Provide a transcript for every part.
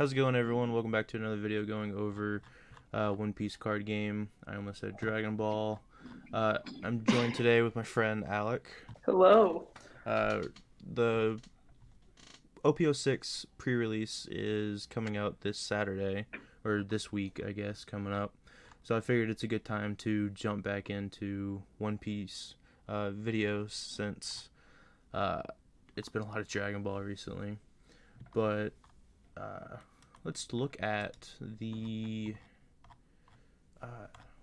How's it going, everyone? Welcome back to another video going over One Piece card game. I almost said Dragon Ball. I'm joined today with my friend Alec. Hello. Uh, the OP06 pre-release is coming out this Saturday, or this week, I guess, coming up. So I figured it's a good time to jump back into One Piece videos since uh, it's been a lot of Dragon Ball recently. But uh, let's look at the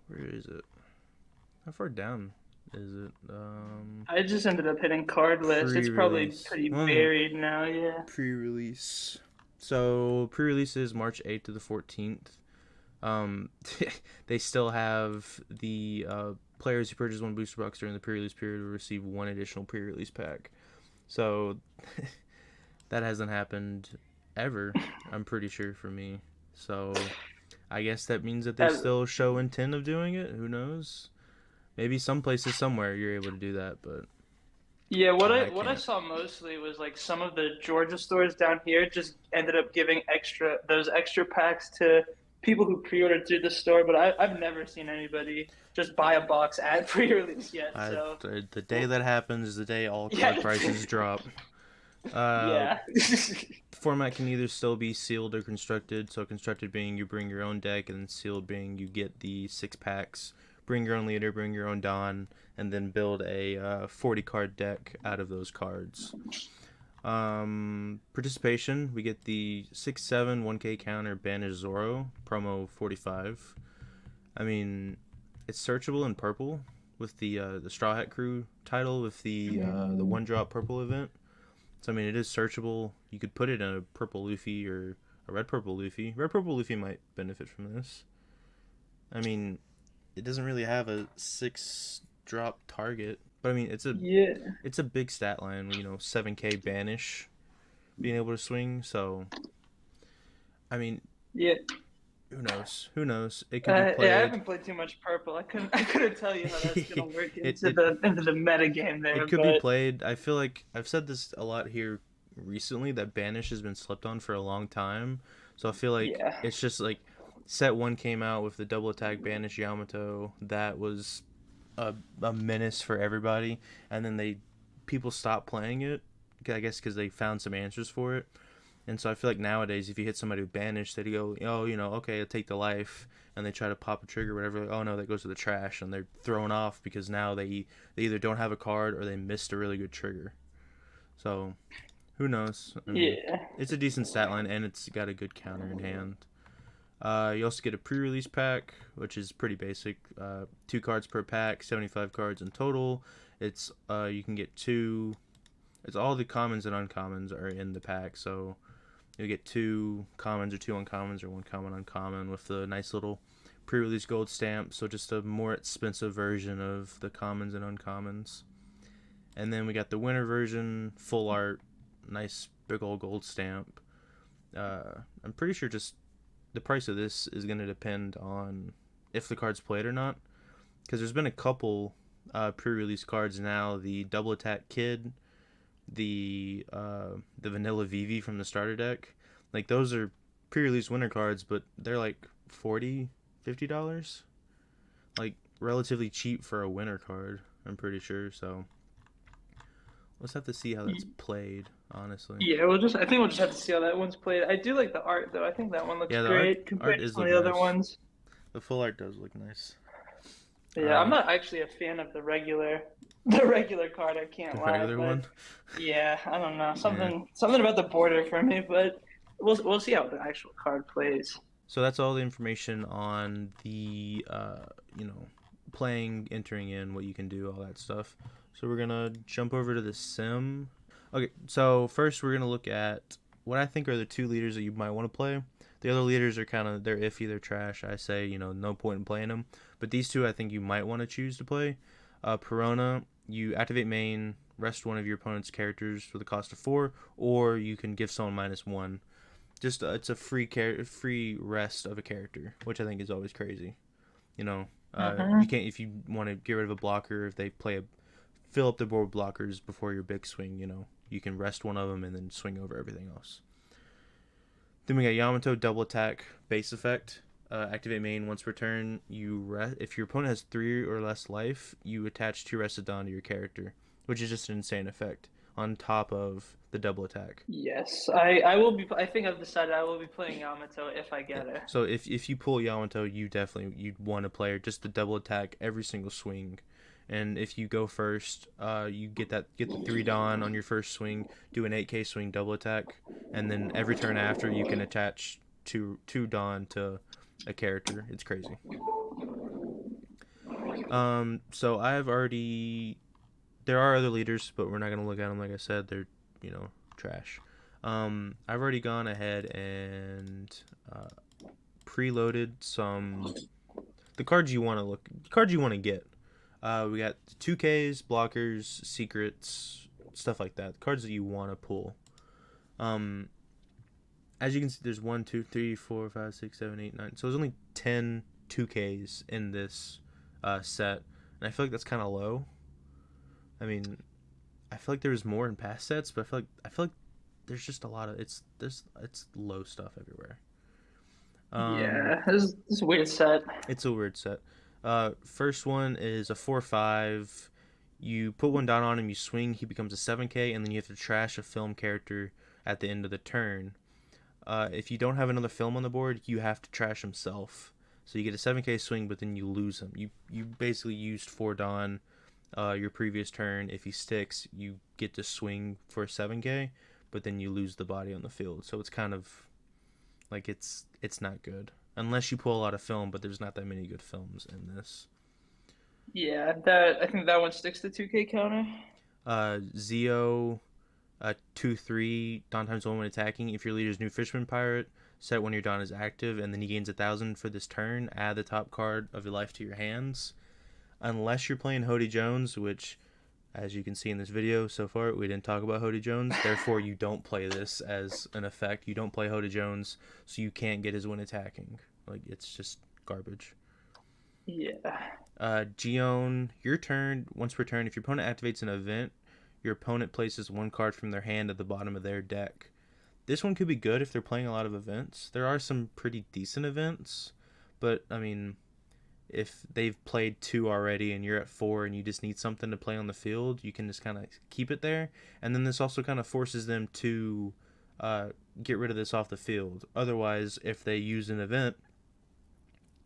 where is it? How far down is it? I just ended up hitting card list. It's probably Pre-release. pretty buried now, yeah. Pre-release. So pre-release is March 8th to the 14th. Um, they still have the players who purchase one booster box during the pre-release period will receive one additional pre-release pack. So that hasn't happened ever, I'm pretty sure, for me. So I guess that means that they Uh, still show intent of doing it. Who knows? Maybe some places somewhere you're able to do that, but yeah, what I I what I can't. saw mostly was like some of the Georgia stores down here just ended up giving those extra packs to people who pre-ordered through the store, but I've never seen anybody just buy a box at pre-release yet. So, The day that happens is the day all card yeah, prices drop. Uh, yeah, the format can either still be sealed or constructed. So constructed being you bring your own deck, and then sealed being you get the 6 packs, bring your own leader, bring your own Don, and then build a 40 card deck out of those cards. Participation, we get the 6/7 1K counter Banish Zoro promo 45. I mean, it's searchable in purple with the Straw Hat Crew title with the one drop purple event. So I mean, it is searchable. You could put it in a purple Luffy or a red purple Luffy. Red purple Luffy might benefit from this. I mean, it doesn't really have a 6 drop target, but I mean, yeah, it's a big stat line. 7K banish being able to swing. So I mean, yeah. who knows? Who knows? It could be Yeah, I played. haven't played too much purple. I couldn't tell you how that's gonna work it, into it the meta game it there, could be but played. I feel like I've said this a lot here recently that banish has been slept on for a long time. So I feel like yeah. it's just like set one came out with the double attack banish Yamato that was a menace for everybody, and then people stopped playing it. I guess because they found some answers for it. And so I feel like nowadays, if you hit somebody with banish, they go, oh, okay, I'll take the life, and they try to pop a trigger, or whatever. Like, oh no, that goes to the trash, and they're thrown off because now they either don't have a card or they missed a really good trigger. So who knows? I mean, Yeah. it's a decent stat line, and it's got a good counter in hand. You also get a pre-release pack, which is pretty basic. 2 cards per pack, 75 cards in total. It's you can get two. It's all the commons and uncommons are in the pack, so you'll get 2 commons or 2 uncommons or 1 common uncommon with the nice little pre-release gold stamp. So just a more expensive version of the commons and uncommons. And then we got the winter version, full art, nice big old gold stamp. I'm pretty sure just the price of this is going to depend on if the card's played or not. Because there's been a couple pre-release cards now. The double attack kid, the vanilla Vivi from the starter deck. Like those are pre-release winter cards, but they're like $40-$50. Like relatively cheap for a winter card, I'm pretty sure. So let's have to see how that's played, honestly. Yeah, I think we'll just have to see how that one's played. I do like the art though. I think that one looks Yeah, the art great art compared to is some of look the other nice. ones. The full art does look nice. Yeah, I'm Uh, not actually a fan of the regular card, I can't the lie, regular but one. yeah, I don't know. Yeah. Something about the border for me, but we'll see how the actual card plays. So that's all the information on the playing, entering in, what you can do, all that stuff. So we're gonna jump over to the sim. Okay, so first we're gonna look at what I think are the 2 leaders that you might want to play. The other leaders are they're iffy, they're trash. I say no point in playing them. But these 2 I think you might want to choose to play. Perona, you activate main, rest one of your opponent's characters for the cost of 4, or you can give someone -1. Just it's a free rest of a character, which I think is always crazy. You know, you Hmm. can't if you want to get rid of a blocker if they fill up the board with blockers before your big swing. You can rest one of them and then swing over everything else. Then we got Yamato double attack base effect. Activate main once per turn. If your opponent has 3 or less life, you attach 2 Rested Dawn to your character, which is just an insane effect on top of the double attack. Yes, I will be. I think I've decided I will be playing Yamato if I Yeah. get it. So if you pull Yamato, you'd want to play her just the double attack every single swing, and if you go first, you get the 3 Dawn on your first swing, do an 8K swing double attack, and then every turn after you can attach two Dawn to a character. It's crazy. So I've already there are other leaders, but we're not gonna look at them. Like I said, they're trash. I've already gone ahead and preloaded some the cards you want to get. We got 2Ks, blockers, secrets, stuff like that. Cards that you want to pull. As you can see, there's 1, 2, 3, 4, 5, 6, 7, 8, 9. So there's only 10 2Ks in this set, and I feel like that's kind of low. I mean, I feel like there was more in past sets, but I feel like there's just a lot of it's low stuff everywhere. Yeah, this is a weird set. It's a weird set. First one is a 4/5. You put 1 down on him, you swing, he becomes a 7K, and then you have to trash a film character at the end of the turn. If you don't have another film on the board, you have to trash himself. So you get a 7K swing, but then you lose him. You basically used 4 Dawn your previous turn. If he sticks, you get to swing for a 7K, but then you lose the body on the field. So it's kind of like it's not good. Unless you pull a lot of film, but there's not that many good films in this. Yeah, that I think that one sticks to 2K counter. Zeo 2/3 Dawn times 1 when attacking. If your leader's new Fisherman Pirate, set when your Dawn is active, and then he gains 1,000 for this turn. Add the top card of your life to your hands. Unless you're playing Hody Jones, which, as you can see in this video so far, we didn't talk about Hody Jones. Therefore, you don't play this as an effect. You don't play Hody Jones, so you can't get his when attacking. Like, it's just garbage. Yeah. Gion, your turn. Once per turn, if your opponent activates an event, your opponent places 1 card from their hand at the bottom of their deck. This one could be good if they're playing a lot of events. There are some pretty decent events, but, I mean, if they've played 2 already and you're at 4 and you just need something to play on the field, you can just kind of keep it there. And then this also kind of forces them to get rid of this off the field. Otherwise, if they use an event,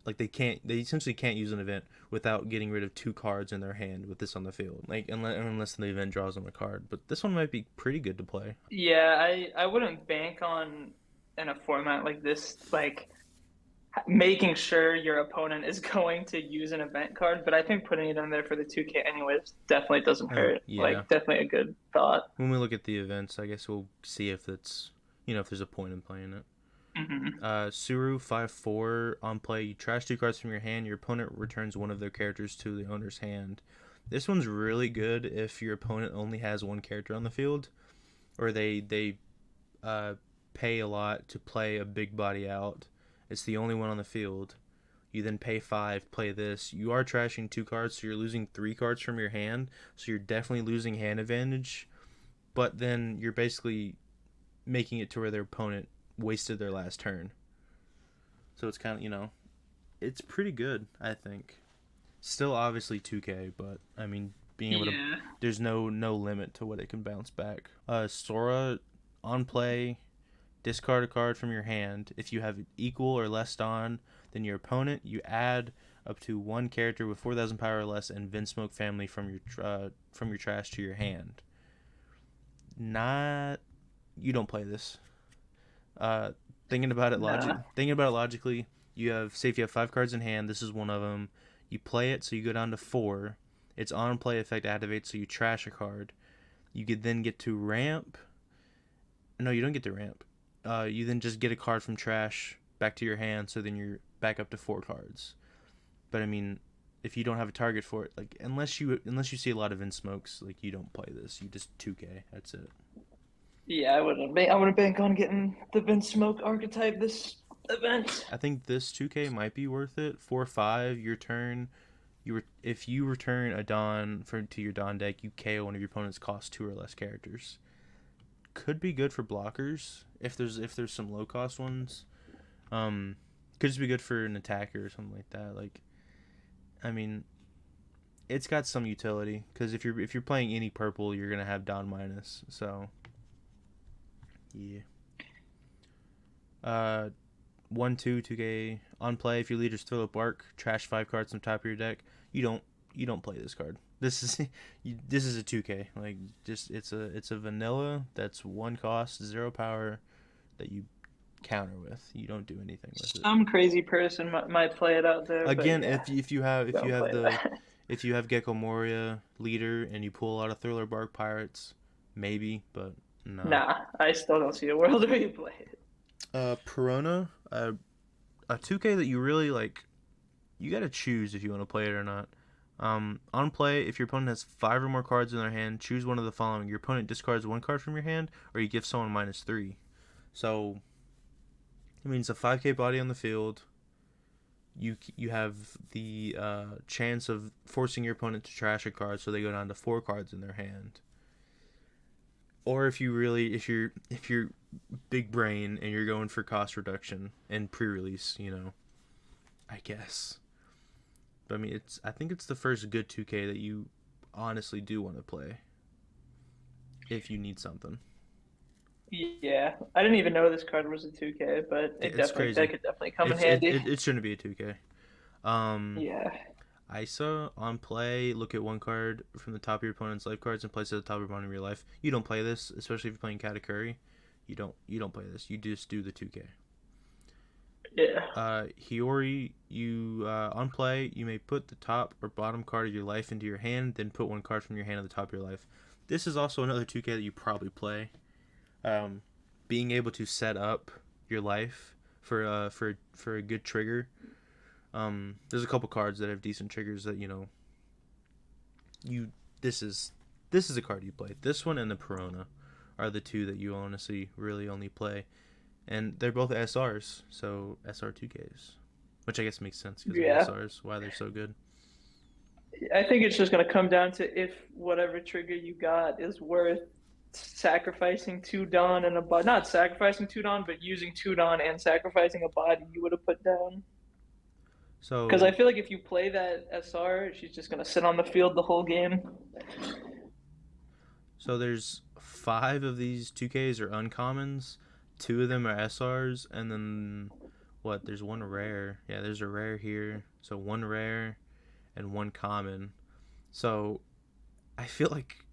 like they essentially can't use an event without getting rid of 2 cards in their hand with this on the field. Like unless the event draws them a card. But this one might be pretty good to play. Yeah, I wouldn't bank on in a format like this, like making sure your opponent is going to use an event card, but I think putting it in there for the 2K anyways definitely doesn't hurt. Yeah. Like definitely a good thought. When we look at the events, I guess we'll see if it's if there's a point in playing it. Suru 5/4 on play. You trash 2 cards from your hand. Your opponent returns one of their characters to the owner's hand. This one's really good if your opponent only has 1 character on the field, or they pay a lot to play a big body out. It's the only one on the field. You then pay 5, play this. You are trashing 2 cards, so you're losing 3 cards from your hand. So you're definitely losing hand advantage. But then you're basically making it to where their opponent wasted their last turn. So it's kind of, it's pretty good, I think. Still obviously 2K, but I mean, being able to there's no limit to what it can bounce back. Sora on play, discard a card from your hand. If you have equal or less Dawn than your opponent, you add up to 1 character with 4,000 power or less and Vinsmoke family from your trash to your hand. You don't play this. Thinking about it logically, you have 5 cards in hand. This is one of them. You play it, so you go down to 4. Its on play effect activates, so you trash a card. You could then get to ramp. No, you don't get to ramp. You then just get a card from trash back to your hand, so then you're back up to 4 cards. But I mean, if you don't have a target for it, like unless you see a lot of Vinsmokes, like you don't play this. You just 2K. That's it. Yeah, I wouldn't bank on getting the Vinsmoke archetype this event. I think this 2K might be worth it. 4/5, your turn. If you return a Dawn to your Dawn deck, you KO one of your opponent's cost 2 or less characters. Could be good for blockers if there's some low cost ones. Could just be good for an attacker or something like that. Like, I mean, it's got some utility because if you're playing any purple, you're gonna have Don minus. So, yeah. 2K on play. If your leader's Philip Bark, trash 5 cards on top of your deck. You don't play this card. This is this is a 2K. Like, just it's a vanilla that's 1 cost, 0 power that you counter with. You don't do anything with it. Some crazy person might play it out there. Again, but yeah, if you have don't play that. if you have Gecko Moria leader and you pull out a Thriller Bark Pirates, maybe, but no. Nah, I still don't see a world where you play it. Perona, a 2K that you really like. You gotta choose if you want to play it or not. On play, if your opponent has 5 or more cards in their hand, choose one of the following. Your opponent discards 1 card from your hand, or you give someone -3. So, it means a 5K body on the field. You have the chance of forcing your opponent to trash a card, so they go down to 4 cards in their hand. Or if you're big brain and you're going for cost reduction and pre-release, I guess. But I mean, I think it's the first good 2K that you honestly do want to play if you need something. Yeah, I didn't even know this card was a 2K, but It's crazy. that could definitely come in handy. It shouldn't be a 2K. Yeah. Isa on play, look at 1 card from the top of your opponent's life cards and place it at the top or bottom of your life. You don't play this, especially if you're playing Katakuri. You don't play this. You just do the 2K. Yeah. Hiyori, you on play, you may put the top or bottom card of your life into your hand, then put 1 card from your hand at the top of your life. This is also another 2K that you probably play. Being able to set up your life for a good trigger. There's a couple cards that have decent triggers that this is a card you play. This one and the Perona are the 2 that you honestly really only play, and they're both SRs, so SR 2Ks, which I guess makes sense because Yeah. they're SRs. Why they're so good. I think it's just going to come down to if whatever trigger you got is worth sacrificing 2 Dawn and a body. Not sacrificing 2 Dawn, but using 2 Dawn and sacrificing a body you would have put down. So Because I feel like if you play that SR, she's just going to sit on the field the whole game. So there's 5 of these 2Ks are uncommons, 2 of them are SRs, and then there's 1 rare. Yeah, there's a rare here. So 1 rare and 1 common. So I feel like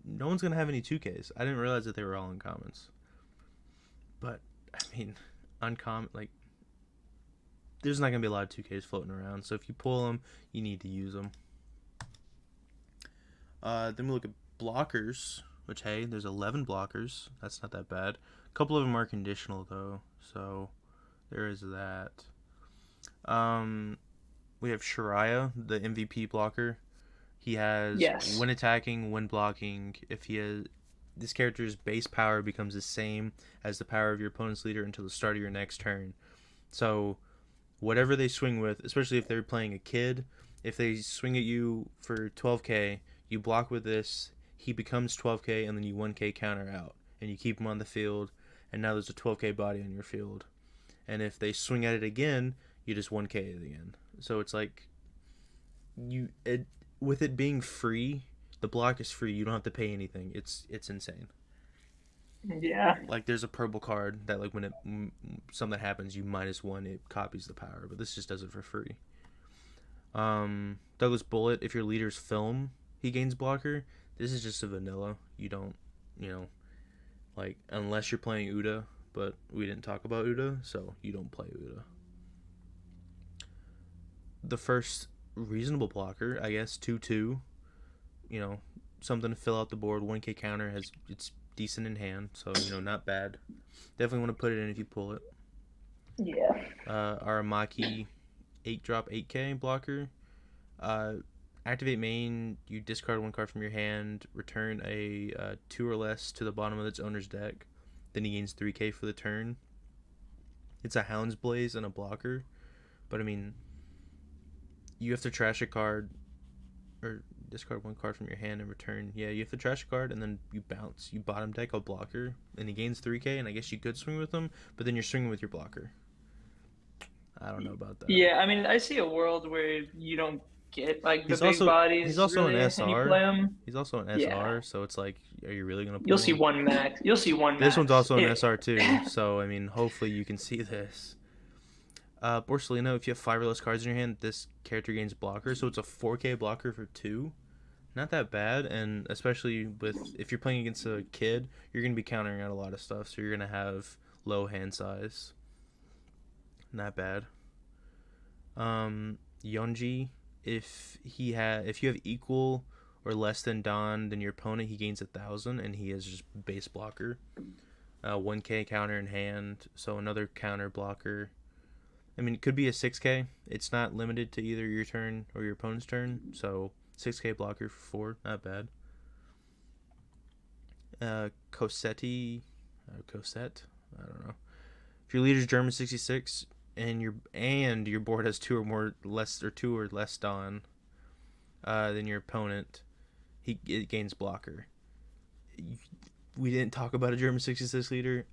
no one's gonna have any 2Ks. I didn't realize that they were all uncommons. But I mean, uncommon, like, there's not gonna be a lot of 2Ks floating around. So if you pull them, you need to use them. Then we look at blockers, which, hey, there's 11 blockers. That's not that bad. A couple of them are conditional though, so there is that. We have Shiraya, the MVP blocker. He has when attacking, when blocking. If this character's base power becomes the same as the power of your opponent's leader until the start of your next turn. So whatever they swing with, especially if they're playing a kid, if they swing at you for 12K, you block with this, he becomes 12K, and then you 1K counter out, and you keep him on the field, and now there's a 12K body on your field. And if they swing at it again, you just 1K it again. So it's like with it being free, the block is free. You don't have to pay anything. It's insane. Yeah. Like, there's a purple card that, like, when something happens, you -1, it copies the power, but this just does it for free. Douglas Bullet, if your leader's film, he gains blocker. This is just a vanilla. You don't, like, unless you're playing Uda, but we didn't talk about Uda, so you don't play Uda. The first reasonable blocker, I guess, 2/2. Something to fill out the board. 1K counter it's decent in hand, so not bad. Definitely want to put it in if you pull it. Yeah. Aramaki 8-drop 8K blocker. Activate main, you discard 1 card from your hand, return a 2 or less to the bottom of its owner's deck. Then he gains 3K for the turn. It's a Hound's Blaze and a blocker, but I mean, you have to trash a card, or discard 1 card from your hand and return. Yeah, you have to trash a card and then you bounce. You bottom deck a blocker and he gains 3k, and I guess you could swing with him, but then you're swinging with your blocker. I don't know about that. Yeah, I mean, I see a world where you don't get like the He's big also he's bodies also an really, and you play SR. them. He's also an Yeah, SR, so it's like, are you really gonna you'll pull see him? one max. You'll see one This one's max. also an SR too, so I mean, hopefully you can see this. Borsalino, if you have 5 or less cards in your hand, this character gains blocker, so it's a 4k blocker for 2. Not that bad, and especially with if you're playing against a kid, you're gonna be countering out a lot of stuff, so you're gonna have low hand size. Not bad. Yonji, if you have equal or less than Don than your opponent, he gains 1,000, and he is just base blocker. 1k counter in hand, so another counter blocker. I mean, it could be a 6k. It's not limited to either your turn or your opponent's turn, so 6k blocker for 4, not bad. Cosette, I don't know. If your leader's German 66 and your board has 2 or less Don than your opponent, it gains blocker. We didn't talk about a German 66 leader,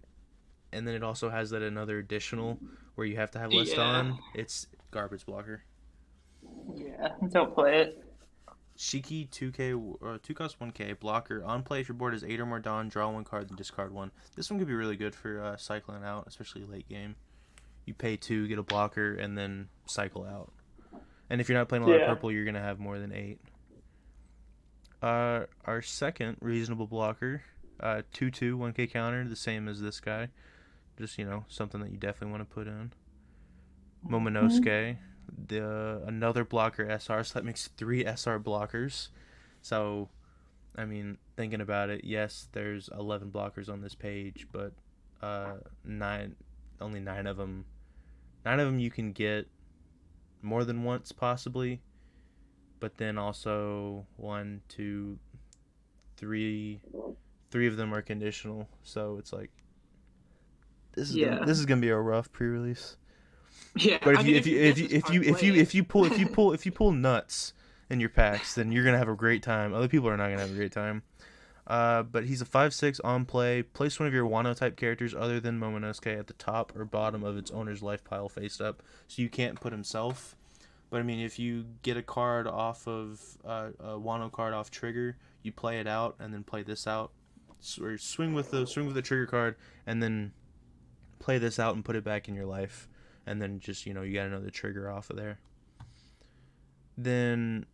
and then it also has that another additional where you have to have less Don. It's garbage blocker. Yeah, don't play it. Shiki 2k 2 cost 1k blocker on play. If your board has 8 or more Don, draw 1 card, then discard 1. This one could be really good for cycling out, especially late game. You pay 2, get a blocker, and then cycle out. And if you're not playing a lot of purple, you're gonna have more than 8. Our second reasonable blocker, 2/2 1k counter, the same as this guy. Just something that you definitely want to put in. Momonosuke, another blocker SR, so that makes 3 SR blockers. So, I mean, thinking about it, yes, there's 11 blockers on this page, but only 9 of them. 9 of them you can get more than once, possibly, but then also 1, 2, 3 of them are conditional. So it's like this is gonna be a rough pre-release. Yeah, but if you pull nuts in your packs, then you're gonna have a great time. Other people are not gonna have a great time. But he's a 5/6 on play. Place one of your Wano type characters other than Momonosuke at the top or bottom of its owner's life pile face up, so you can't put himself. But I mean, if you get a card off of a Wano card off trigger, you play it out and then play this out, or swing with the trigger card and then play this out and put it back in your life, and then just you got another trigger off of there. Then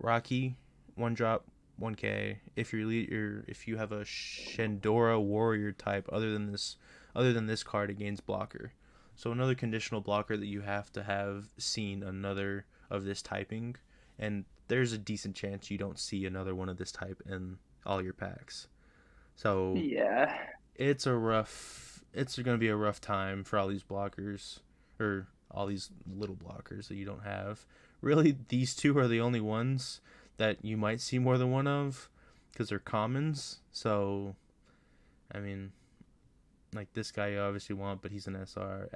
Rocky, 1 drop, 1k. If you have a Shandora warrior type other than this card, it gains blocker. So another conditional blocker that you have to have seen another of this typing, and there's a decent chance you don't see another one of this type in all your packs. So yeah, it's going to be a rough time for all these blockers, or all these little blockers that you don't have. Really, these 2 are the only ones that you might see more than one of because they're commons. So, I mean, like this guy you obviously want, but he's an SR.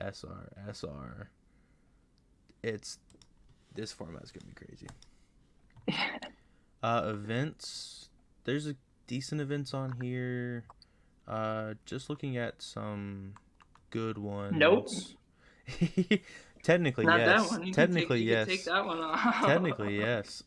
This format's going to be crazy. Events. There's a decent events on here. Just looking at some good ones. Nope. Technically, not yes. That one. Technically, yes. Take that one off. Technically, yes.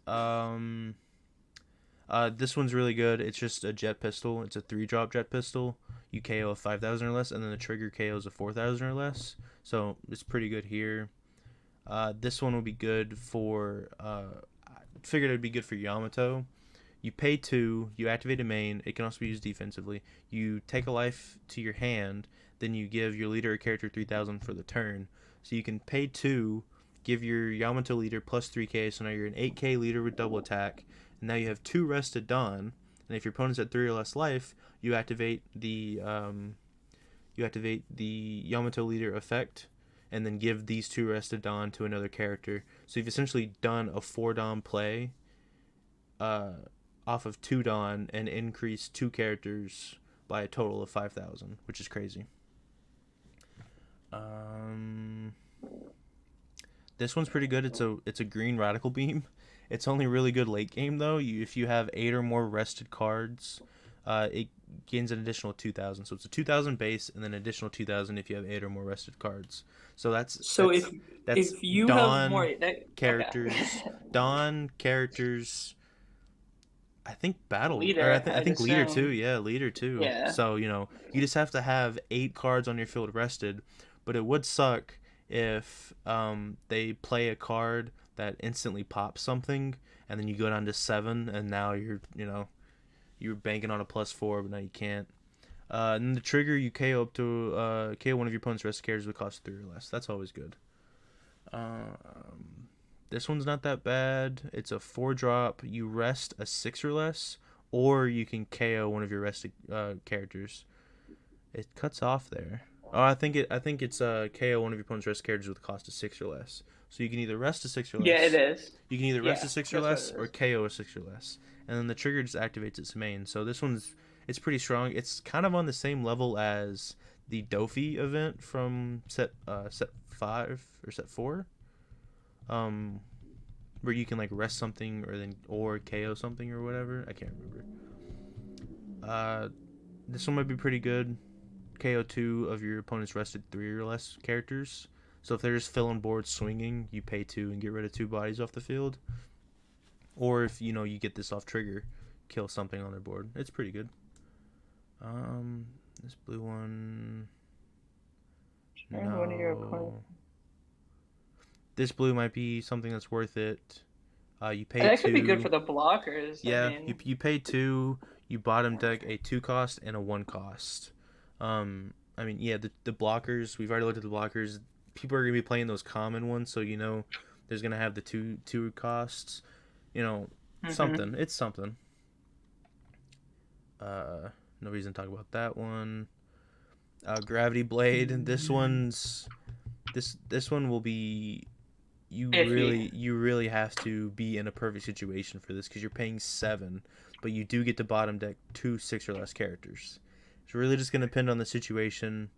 This one's really good. It's just a jet pistol. It's a 3-drop jet pistol. You KO a 5,000 or less, and then the trigger KOs a 4,000 or less. So it's pretty good here. This one will be good for. I figured it would be good for Yamato. You pay 2, you activate a main. It can also be used defensively. You take a life to your hand, then you give your leader a character 3,000 for the turn. So you can pay 2, give your Yamato leader plus 3k, so now you're an 8k leader with double attack. And now you have 2 rested Don, and if your opponent's at 3 or less life, you activate the Yamato leader effect, and then give these 2 rested Don to another character. So you've essentially done a 4 Don play off of 2 Don and increased 2 characters by a total of 5,000, which is crazy. This one's pretty good. It's a green radical beam, It's only really good late game though. If you have 8 or more rested cards, it gains an additional 2,000. So it's a 2,000 base and then an additional 2,000 if you have 8 or more rested cards. So that's So that's that's if you have Dawn more characters, okay. Dawn characters. I think battle, or Leader, I I'd think leader too. assume. Yeah, leader too. Yeah. So you just have to have 8 cards on your field rested, but it would suck if they play a card that instantly pops something, and then you go down to 7, and now you're banking on a +4, but now you can't. And then the trigger, you KO up to KO one of your opponent's rested characters with cost 3 or less. That's always good. This one's not that bad. It's a 4-drop. You rest a 6 or less, or you can KO one of your rested characters. It cuts off there. Oh, I think it's KO one of your opponent's rested characters with a cost of 6 or less. So you can either rest a 6 or Yeah, it less. is. You can either rest Yeah, a 6 or that's what less, it or is. KO a 6 or less, and then the trigger just activates its main. So this it's pretty strong. It's kind of on the same level as the Dofi event from set 5 or set 4, where you can like rest something or KO something or whatever. I can't remember. This one might be pretty good. KO 2 of your opponent's rested 3 or less characters. So if they're just filling boards swinging, you pay 2 and get rid of 2 bodies off the field. Or if you get this off trigger, kill something on their board. It's pretty good. This blue one. Turn one of your opponent. No. This blue might be something that's worth it. You pay That could be 2. good for the blockers. Yeah, I mean, you pay 2. You bottom deck a 2 cost and a 1 cost. I mean, yeah, the blockers. We've already looked at the blockers. People are gonna be playing those common ones, so there's gonna have the two costs. hmm Something. It's something. No reason to talk about that one. Gravity Blade. This one will be. iffy. You really have to be in a perfect situation for this because you're paying 7, but you do get to bottom deck 2 6 or less characters. It's really just gonna depend on the situation.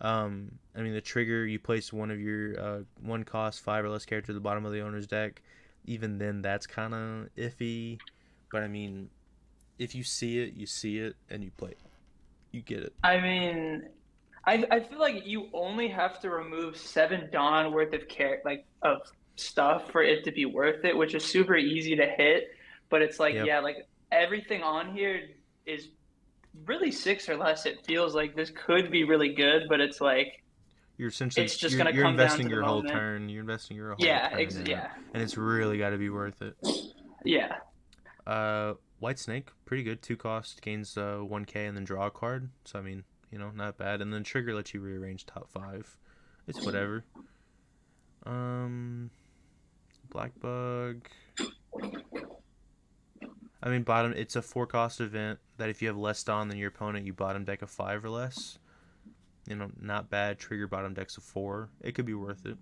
I mean, the trigger, you place one of your 1 cost 5 or less character at the bottom of the owner's deck. Even then, that's kind of iffy. But I mean, if you see it, you see it, and you play it. You get it. I mean, I feel like you only have to remove 7 Dawn worth of of stuff for it to be worth it, which is super easy to hit. But it's like, Yeah, yeah, like everything on here is really 6 or less. It feels like this could be really good, but it's like you're essentially it's just gonna you're come down investing to the your whole moment. turn. You're investing your whole Yeah, turn in it, yeah, and it's really got to be worth it. yeah. White Snake, pretty good. 2 cost, gains 1K, and then draw a card. So I mean, not bad. And then trigger lets you rearrange top 5. It's whatever. Black Bug. I mean, bottom. It's a 4 cost event that if you have less Dawn than your opponent, you bottom deck a 5 or less. Not bad. Trigger bottom decks a 4. It could be worth it.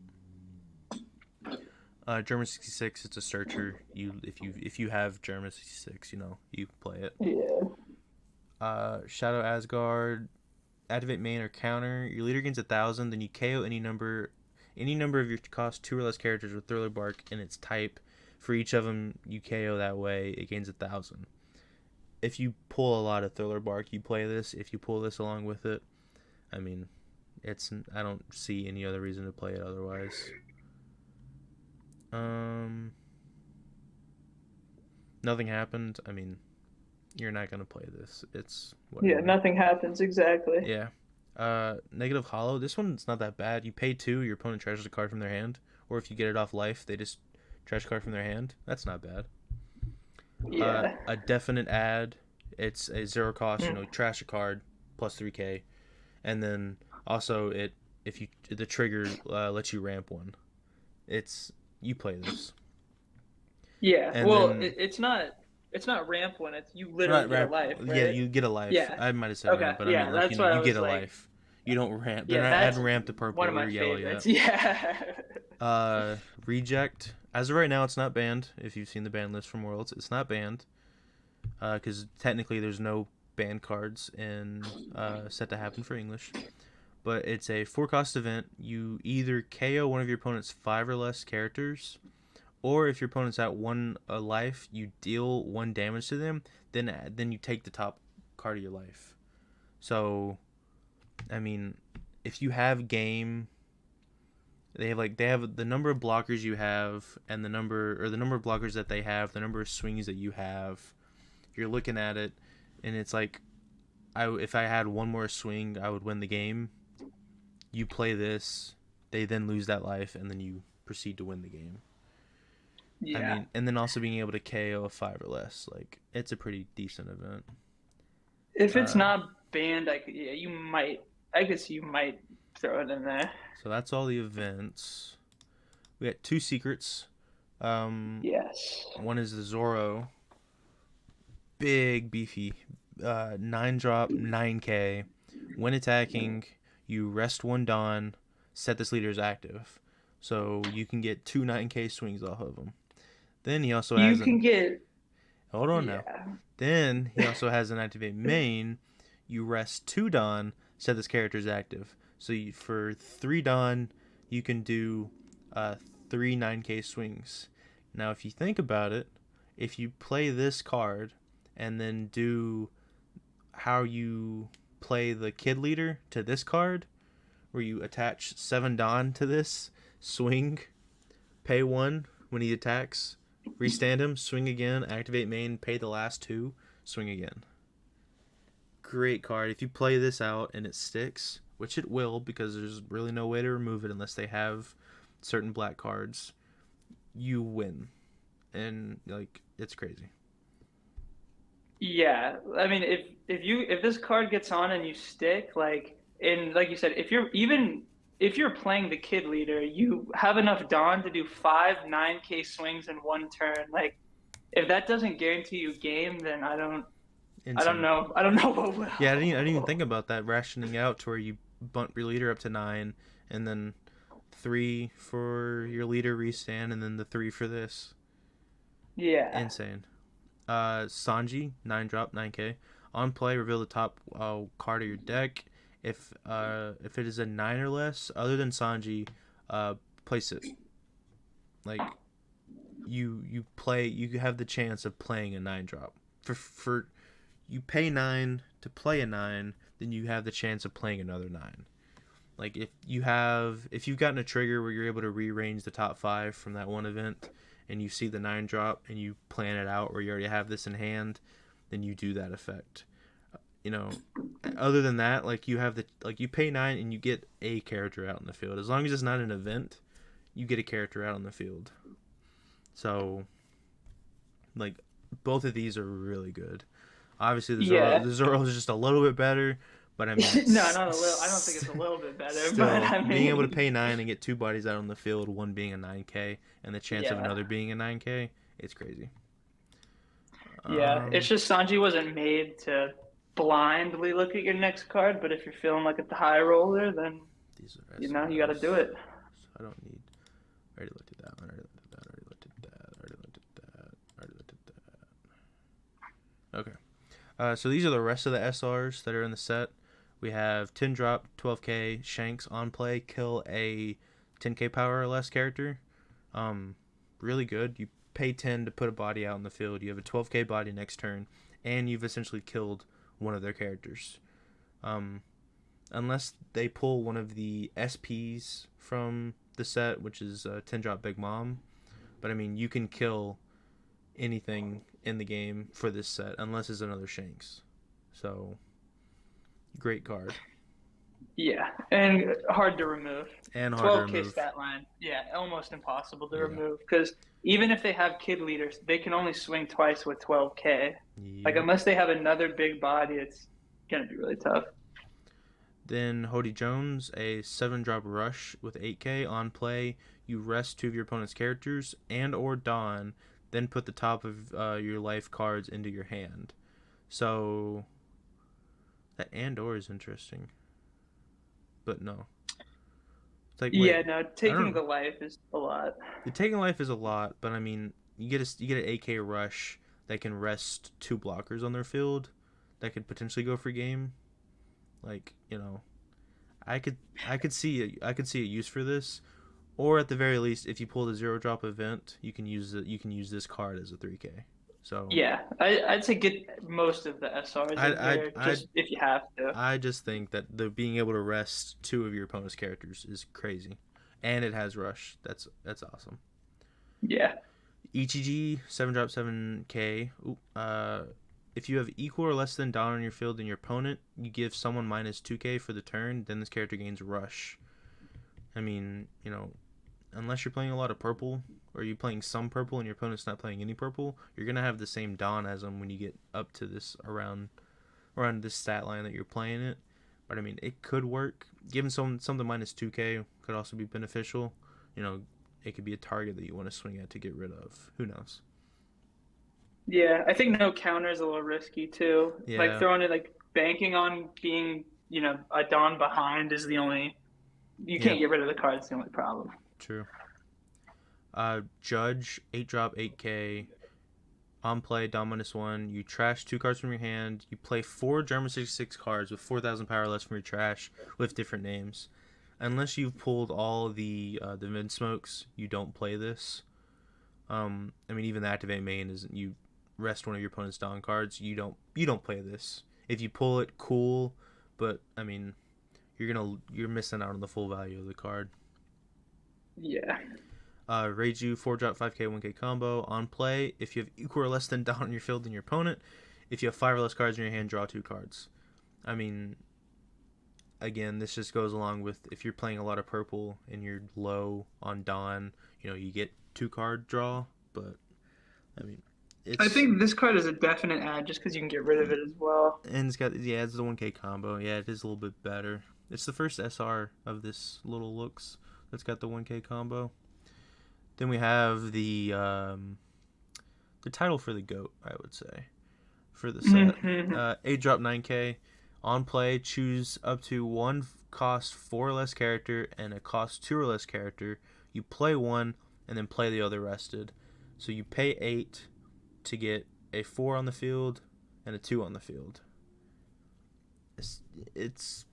German 66. It's a searcher. If you have German 66, you play it. Yeah. Shadow Asgard. Activate main or counter. Your leader gains 1,000. Then you KO any number of your cost 2 or less characters with Thriller Bark in its type. For each of them you KO that way, it gains 1,000. If you pull a lot of Thriller Bark, you play this. If you pull this along with it, I mean, I don't see any other reason to play it otherwise. Nothing happened. I mean, you're not gonna play this. It's Yeah, whatever. nothing happens exactly. Yeah. Negative Hollow. This one's not that bad. You pay 2, your opponent treasures a card from their hand, or if you get it off life, they just trash a card from their hand. That's not bad. Yeah. A definite add. It's a 0 cost. Mm. Trash a card plus 3K, and then also if the trigger lets you ramp one. You play this, Yeah. and Well, then it's not ramp one. It's you right, literally get a ramp. life, Yeah, right? you get a life. Yeah. I might have said Okay. ramp, but I Yeah, mean like that's why I you get was a like, life. You don't ramp. They're yeah, not that's adding ramp to one purple of or my yellow favorites. yet. Yeah. Reject. As of right now, it's not banned. If you've seen the ban list from Worlds, it's not banned. Because technically there's no ban cards in set to happen for English. But it's a 4 cost event. You either KO one of your opponent's 5 or less characters, Or if your opponent's at one life, you deal one damage to them. Then you take the top card of your life. So, I mean, if you have game, they have the number of blockers you have, and the number of blockers that they have, the number of swings that you have. You're looking at it, and it's like, if I had one more swing, I would win the game. You play this, they then lose that life, and then you proceed to win the game. I Yeah. mean, and then also being able to KO a 5 or less, like, it's a pretty decent event. If it's Uh, not banned, yeah, you might. I guess you might throw it in there. so that's all the events. We got 2 secrets. Yes. One is the Zoro, big beefy, 9 drop, 9K. When attacking, you rest 1 Dawn, set this leader as active, so you can get 2 9K swings off of him. Then he also You has can an get. hold on now. Yeah. Then he also has an activate main. You rest 2 Dawn, set this character as active. So for 3 Dawn, you can do 3 9K swings. Now, if you think about it, if you play this card and then do how you play the kid leader to this card, where you attach 7 Dawn to this, swing, pay 1 when he attacks, restand him, swing again, activate main, pay the last 2, swing again. Great card. If you play this out and it sticks, which it will because there's really no way to remove it unless they have certain black cards, you win. And like, it's crazy. Yeah, I mean, if this card gets on and you stick, like you said, if you're playing the kid leader, you have enough Dawn to do 5 9K swings in 1 turn. Like, if that doesn't guarantee you game, then I don't Insane. know, I don't know what Yeah, I didn't even will. think about that rationing out to where you bump your leader up to 9 and then 3 for your leader restand and then the 3 for this. Yeah, Insane. Sanji, 9 drop, 9K. On play, reveal the top card of your deck. If it is a 9 or less, other than Sanji, place it. Like, you have the chance of playing a 9 drop. For you pay 9 to play a 9, then you have the chance of playing another 9. Like, if you've gotten a trigger where you're able to rearrange the top 5 from that one event, and you see the 9 drop and you plan it out where you already have this in hand, then you do that effect. You know, other than that, like, you pay 9 and you get a character out in the field. As long as it's not an event, you get a character out on the field. So, like, both of these are really good. Obviously, yeah. the Zoro is just a little bit better, but I mean, No, not a little. I don't think it's a little bit better, but still I being able to mean, pay 9 and get 2 bodies out on the field, one being a 9K, and the chance of yeah, another being a 9K, it's crazy. yeah. It's Um, just Sanji wasn't made to blindly look at your next card, but if you're feeling like it's a high roller, then these are you got to do SRs, it. so I don't need. I already looked at that one. I already looked at that. I already looked at that. I already looked at that. I already looked at that. Okay. So these are the rest of the SRs that are in the set. We have 10 drop, 12K, Shanks on play, kill a 10K power or less character. Really good. You pay 10 to put a body out in the field. You have a 12K body next turn, and you've essentially killed one of their characters. Um, Unless they pull one of the SPs from the set, which is 10 drop Big Mom. But I mean, you can kill anything in the game for this set unless it's another Shanks. So, great card Yeah, and hard to remove. and hard to 12K remove. stat line. Yeah, almost impossible to Yeah. remove because even if they have kid leaders, they can only swing twice with 12K. Like Yep. unless they have another big body, it's gonna be really tough. Then Hody Jones, a 7 drop rush with 8K on play. You rest 2 of your opponent's characters and or Dawn, then put the top of your life cards into your hand. So that and or is interesting, but no. It's like, wait, Yeah, no, I don't taking know. the life is a lot. The taking life is a lot, but I mean, you get an AK rush that can rest 2 blockers on their field that could potentially go for game. Like, I could see a use for this. Or at the very least, if you pull the zero drop event, you can use it. You can use this card as a 3K. So Yeah, I'd say get most of the SRs in I here, I just if you have to. I just think that the being able to rest two of your opponent's characters is crazy, and it has rush. That's awesome. Yeah. ETG 7-drop 7K. If you have equal or less than Dawn on your field than your opponent, you give someone minus 2K for the turn. Then this character gains rush. I mean, unless you're playing a lot of purple, or you're playing some purple and your opponent's not playing any purple, you're gonna have the same Dawn as them when you get up to this around this stat line that you're playing it. But I mean, it could work. Giving something minus 2K could also be beneficial. It could be a target that you want to swing at to get rid of. Who knows? Yeah, I think no counter is a little risky too. Like Yeah, throwing it, like banking on being, a Dawn behind is the only. You yeah, can't get rid of the card. It's the only problem. true. Judge 8-drop 8K on play Dawn -1. You trash 2 cards from your hand. You play 4 German 66 cards with 4,000 power less from your trash with different names. Unless you've pulled all the mid smokes, you don't play this. I mean, even the activate main isn't. You rest one of your opponent's Dawn cards. You don't play this. If you pull it, cool, but I mean, you're missing out on the full value of the card. Yeah. Reiju 4-drop 5K 1K combo on play. If you have equal or less than Dawn on your field than your opponent, if you have 5 or less cards in your hand, draw 2 cards. I mean, again, this just goes along with if you're playing a lot of purple and you're low on Dawn, you get 2 card draw. But I mean, I it's think this card is a definite add just because you can get rid of it as well. and it's the 1K combo. Yeah, it is a little bit better. It's the first SR of this little looks that's got the 1K combo. Then we have the title for the GOAT, I would say, for the set. 8-drop 9K. On play, choose up to one cost 4 or less character and a cost 2 or less character. You play one and then play the other rested. So you pay 8 to get a 4 on the field and a 2 on the field. It's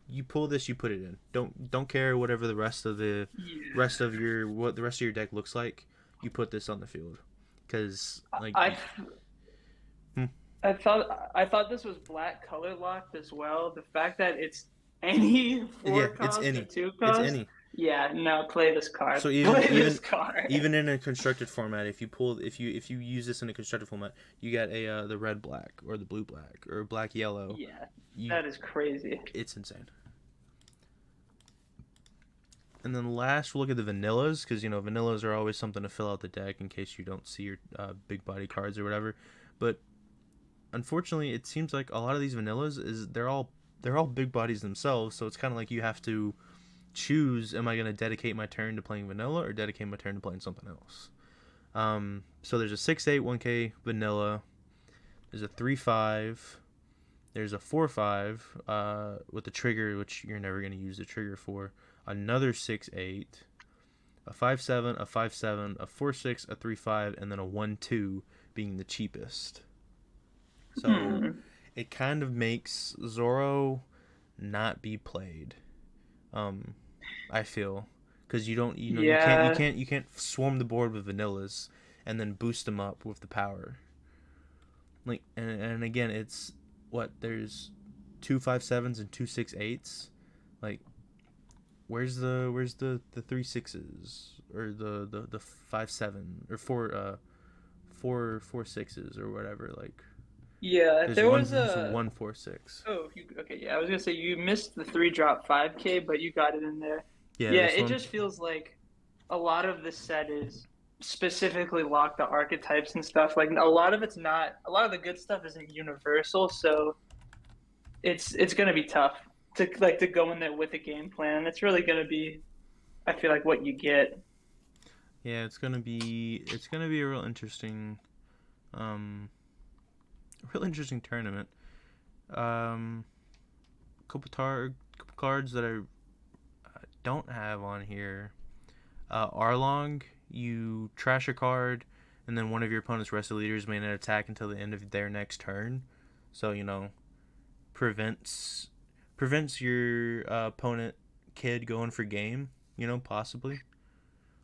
you pull this, you put it in. Don't care whatever the rest of what the rest of your deck looks like. You put this on the field because I Hmm. I thought this was black color locked as well. The fact that it's any four yeah, cost or two it's cost, any. yeah, no, play this card. So Play this card. even in a constructed format, if you use this in a constructed format, you got the red black or the blue black or black yellow. Yeah, that is crazy. It's insane. And then last, we'll look at the vanillas because vanillas are always something to fill out the deck in case you don't see your big body cards or whatever. But unfortunately, it seems like a lot of these vanillas they're all big bodies themselves. So it's kind of like you have to choose: am I going to dedicate my turn to playing vanilla or dedicate my turn to playing something else? So there's a 6/8 1K vanilla. There's a 3/5. There's a 4/5 with the trigger, which you're never going to use the trigger for. Another 6/8, a 5/7, a 5/7, a 4/6, a 3/5, and then a 1/2 being the cheapest. So it kind of makes Zoro not be played. I feel because you don't you can't swarm the board with vanillas and then boost them up with the power. And again, it's there's 2 5/7s and 2 6/8s. Like where's the 3 6s or the 5/7 or 4 6s or whatever, like Yeah, there's 1 4/6. Okay, yeah, I was gonna say you missed the 3-drop 5K, but you got it in there. Yeah, Yeah, this it one. just feels like a lot of this set is specifically locked to archetypes and stuff. Like a lot of the good stuff isn't universal, so it's gonna be tough to go in there with a game plan. It's really gonna be, I feel like, what you get. Yeah, it's gonna be a um real interesting tournament. Um, couple cards that I don't have on here. Arlong, you trash a card, and then one of your opponent's rested leaders may not attack until the end of their next turn. So prevents your opponent kid going for game. possibly.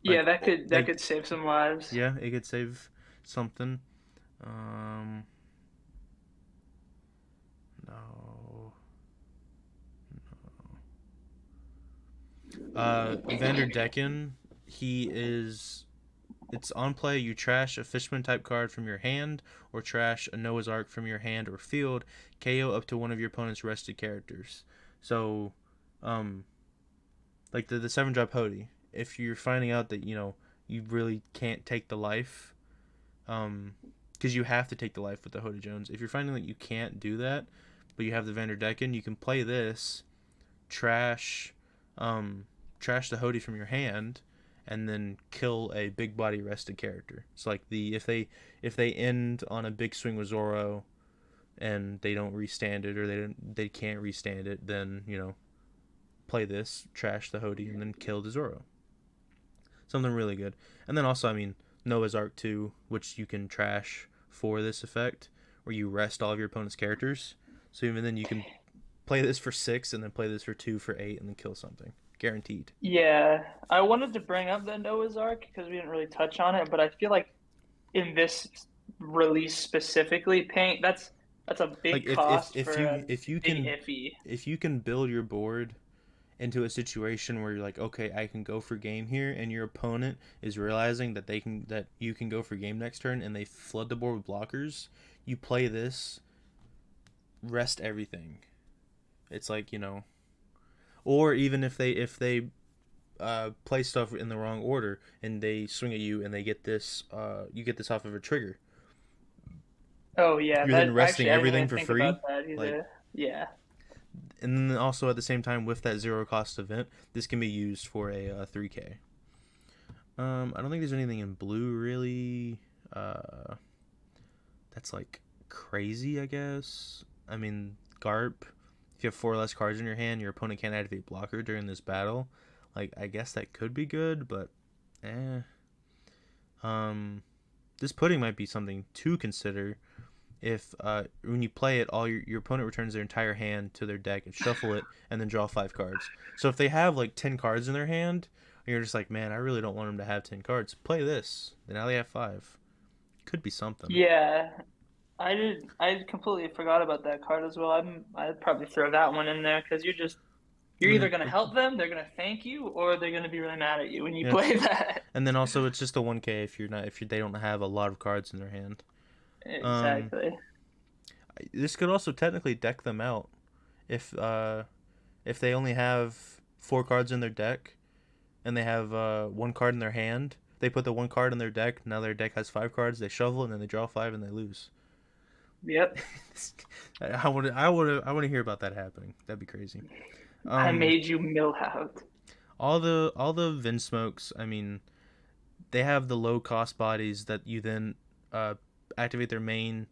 Yeah, that Like could save some lives. yeah, it could save something. Um, no. Vander Decken, he is. It's on play. You trash a Fishman type card from your hand, or trash a Noah's Ark from your hand or field. KO up to one of your opponent's rested characters. So, um, like the 7-drop Hody. If you're finding out that you really can't take the life, because you have to take the life with the Hody Jones. If you're finding that you can't do that, but you have the Vander Decken, you can play this, trash, um, trash the Hody from your hand, and then kill a big body rested character. So like if they end on a big swing with Zoro and they don't restand it, or they can't restand it, then play this, trash the Hody, and then kill the Zoro. Something really good. And then also, I mean, Noah's Ark 2, which you can trash for this effect, where you rest all of your opponent's characters. So even then, you can play this for 6, and then play this for 2 for 8, and then kill something. Guaranteed. Yeah, I wanted to bring up the Noah's Ark because we didn't really touch on it, but I feel like in this release specifically, paying that's a Like big cost if for you a if you big can iffy. if you can build your board into a situation where you're like, okay, I can go for game here, and your opponent is realizing that you can go for game next turn, and they flood the board with blockers, you play this, rest everything. It's like, or even if they play stuff in the wrong order and they swing at you and they get this, you get this off of a trigger. Oh yeah, You're then that resting actually I didn't everything even for think free, about that like. either. Yeah. And then also at the same time, with that zero cost event, this can be used for a 3K. I don't think there's anything in blue really. That's like crazy, I guess. I mean, Garp. If you have 4 or less cards in your hand, your opponent can't activate blocker during this battle. Like, I guess that could be good, but eh. Um, this pudding might be something to consider. If when you play it, all your opponent returns their entire hand to their deck and shuffle it, and then draw 5 cards. So if they have like 10 cards in their hand, and you're just like, man, I really don't want them to have 10 cards, play this. Then now they have 5. Could be something. Yeah, I completely forgot about that card as well. I'd probably throw that one in there because you're And either then gonna it, help them, they're gonna thank you, or they're gonna be really mad at you when you yeah, play that. and then also it's just a 1K if they don't have a lot of cards in their hand. Um, Exactly. this could also technically deck them out if if they only have 4 cards in their deck and they have 1 card in their hand. They put the 1 card in their deck. Now their deck has 5 cards. They shovel and then they draw 5 and they lose. Yep. I want to hear about that happening. That'd be crazy. I Um, made you mill out. all the Vinsmokes. I mean, they have the low cost bodies that you then uh activate their main.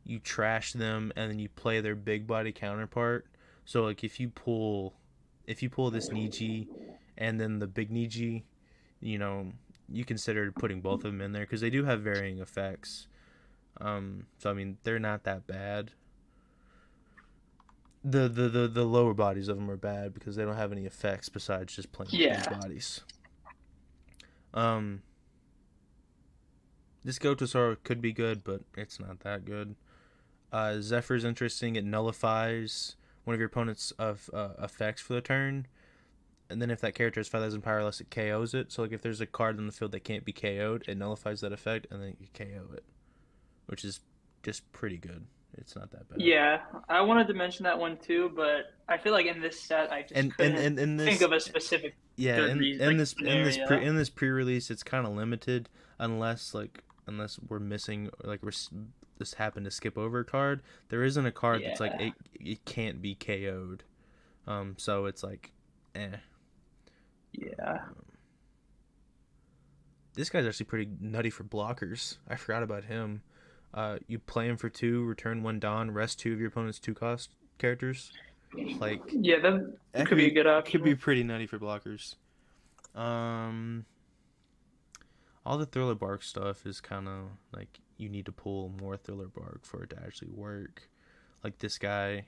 You trash them and then you play their big body counterpart. So like if you pull this Niji and then the big Niji, you know, you consider putting both of them in there because they do have varying effects. So I mean, they're not that bad. The lower bodies of them are bad because they don't have any effects besides just playing big Yeah. bodies. Um, this Gotosaur could be good, but it's not that good. Zephyr's interesting. It nullifies one of your opponent's effects for the turn, and then if that character has 5,000 powerless, it KOs it. So like if there's a card on the field that can't be KO'd, it nullifies that effect, and then you KO it, which is just pretty good. It's not that bad. Yeah, I wanted to mention that one too, but I feel like in this set I just couldn't And in think this, of a specific yeah, good reason, like scenario. in this pre-release, it's kind of limited unless we're missing, or like this happened to skip over a card. There isn't a card that's like Yeah. it can't be KO'd. So it's like, eh. Yeah. This guy's actually pretty nutty for blockers. I forgot about him. You play him for 2, return 1 Dawn, rest 2 of your opponent's 2-cost characters. Like Yeah, that that could be a good could be option. pretty nutty for blockers. Um, all the Thriller Bark stuff is kind of like you need to pull more Thriller Bark for it to actually work. Like this guy,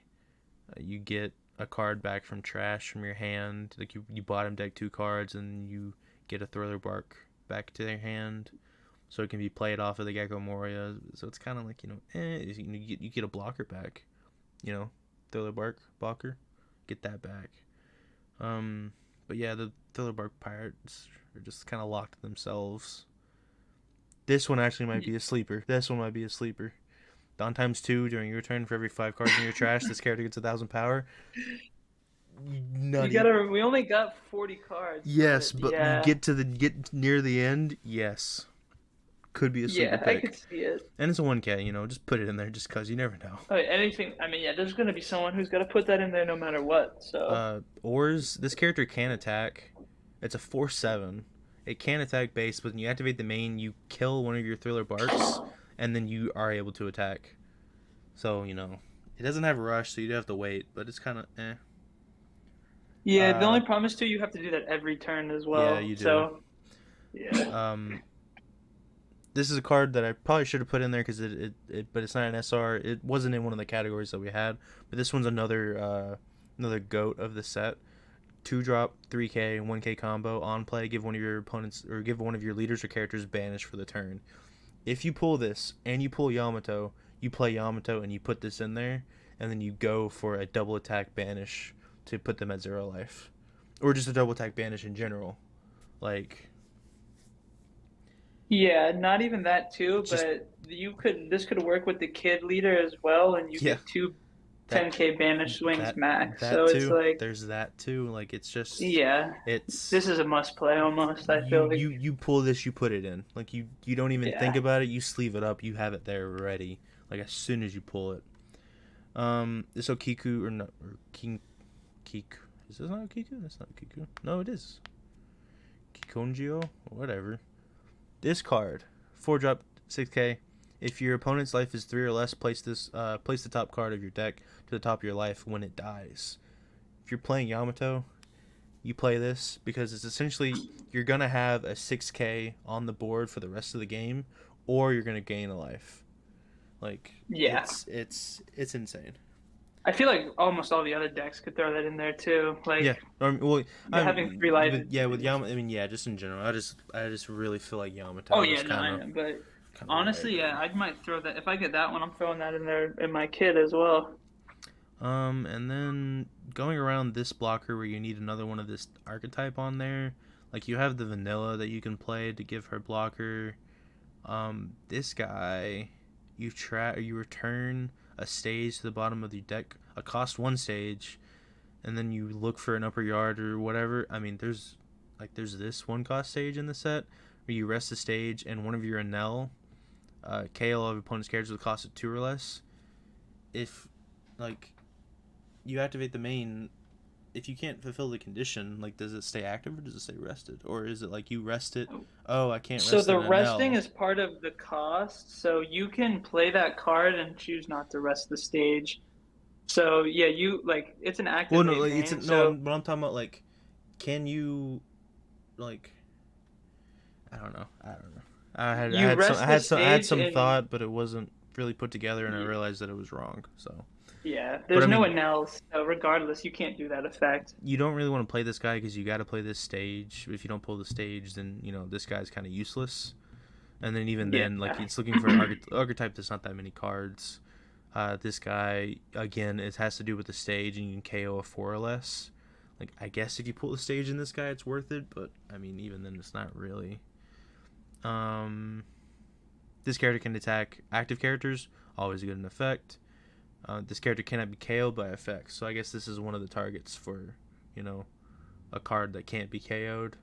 you get a card back from trash from your hand. Like you bottom deck 2 cards and you get a Thriller Bark back to their hand, so it can be played off of the Gecko Moria. So it's kind of like you get a blocker back, Thriller Bark blocker, get that back. But yeah, the Thriller Bark Pirates are just kind of locked to themselves. This one actually might be a sleeper. On times 2 during your turn, for every 5 cards in your trash, this character gets 1,000 power. Nutty. We only got 40 cards. Yes, but yeah. you get near the end. Yes, could be a sleeper pick. I could see it. And it's a 1K. Just put it in there, just cause you never know. Anything. I mean, yeah. There's gonna be someone who's gonna put that in there no matter what. So. Ors. This character can attack. It's a 4/7. It can attack base, but when you activate the main, you kill one of your Thriller Barks, and then you are able to attack. So, it doesn't have a rush, so you do have to wait, but it's kind of eh. Yeah, the only problem is, too, you have to do that every turn as well. Yeah, you do. So, yeah. This is a card that I probably should have put in there because but it's not an SR. It wasn't in one of the categories that we had, but this one's another goat of the set. 2-drop, 3K, 1K combo on play. Give one of your opponents or give one of your leaders or characters banish for the turn. If you pull this and you pull Yamato, you play Yamato and you put this in there, and then you go for a double attack banish to put them at 0 life, or just a double attack banish in general, like. Yeah, not even that too, but this could work with the kid leader as well, and you get 2 10K banish swings max. So it's like there's that too. Like it's just this is a must play almost. I feel like you pull this, you put it in. Like you don't even think about it. You sleeve it up. You have it there ready. Like as soon as you pull it. This Okiku or King Kiku. Is this not Okiku? That's not Okiku. No, it is. Kikonjio or whatever. This card, 4-drop, 6K. If your opponent's life is 3 or less, place the top card of your deck to the top of your life when it dies. If you're playing Yamato, you play this because it's essentially you're gonna have a 6K on the board for the rest of the game, or you're gonna gain a life. Like it's insane. I feel like almost all the other decks could throw that in there too. Like having 3 life. With Yamato, I mean, just in general, I just really feel like Yamato. Oh yeah, I know, but. Honestly, I might throw that. If I get that one, I'm throwing that in there in my kit as well. And then going around this blocker where you need another one of this archetype on there, like you have the vanilla that you can play to give her blocker. This guy, you return a stage to the bottom of your deck, a cost 1 stage, and then you look for an upper yard or whatever. I mean, there's this 1-cost stage in the set where you rest the stage and one of your Enel. KO of opponent's characters with a cost of 2 or less. If, you activate the main, if you can't fulfill the condition, does it stay active or does it stay rested? Or is it you rest it? Oh, I can't rest it. So the resting is part of the cost, so you can play that card and choose not to rest the stage. So, yeah, it's an active but I'm talking about, can you, I don't know. I had some thought, but it wasn't really put together, and I realized that it was wrong. So yeah, there's no one else. So regardless, you can't do that effect. You don't really want to play this guy because you got to play this stage. If you don't pull the stage, then this guy's kind of useless. And then then, it's looking for an archetype that's not that many cards. This guy again, it has to do with the stage, and you can KO a 4 or less. I guess if you pull the stage in this guy, it's worth it, but I mean, even then, it's not really. This character can attack active characters, always good in effect. This character cannot be KO'd by effects, so I guess this is one of the targets for, a card that can't be KO'd,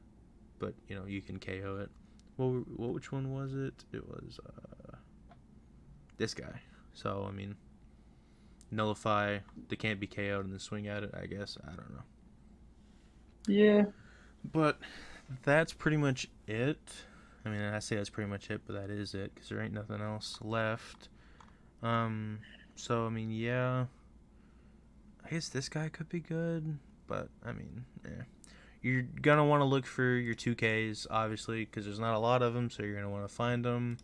but, you can KO it. Which one was it? It was, this guy. So, I mean, nullify, they can't be KO'd and then swing at it, I guess. I don't know. Yeah. But that's pretty much it. I mean, I say that's pretty much it, but that is it, because there ain't nothing else left. So, I mean, yeah. I guess this guy could be good, but, I mean, yeah. You're going to want to look for your 2Ks, obviously, because there's not a lot of them, so you're going to want to find them.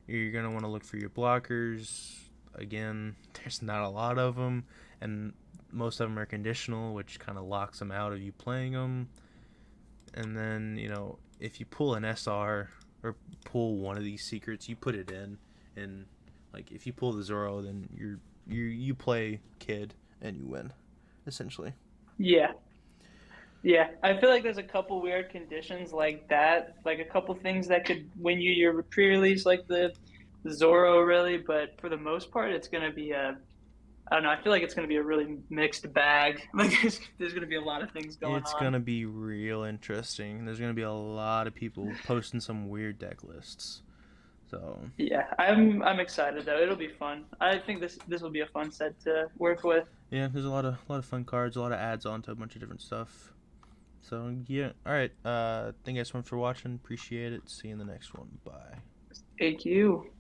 You're going to want to look for your blockers. Again, there's not a lot of them, and most of them are conditional, which kind of locks them out of you playing them. And then, if you pull an SR or pull one of these secrets, you put it in, and like if you pull the Zoro, then you play Kid and you win, essentially. Yeah. Yeah, I feel like there's a couple weird conditions like that, like a couple things that could win you your pre-release, like the Zorro, really. But for the most part, it's gonna be I don't know. I feel like it's gonna be a really mixed bag. Like there's gonna be a lot of things going It's on. gonna be real interesting. There's gonna be a lot of people posting some weird deck lists. So Yeah, I'm excited though. It'll be fun. I think this will be a fun set to work with. yeah, there's a lot of fun cards, a lot of ads on to a bunch of different stuff. So yeah, all right. Thank you guys so much for watching. Appreciate it. See you in the next one. Bye. Thank you.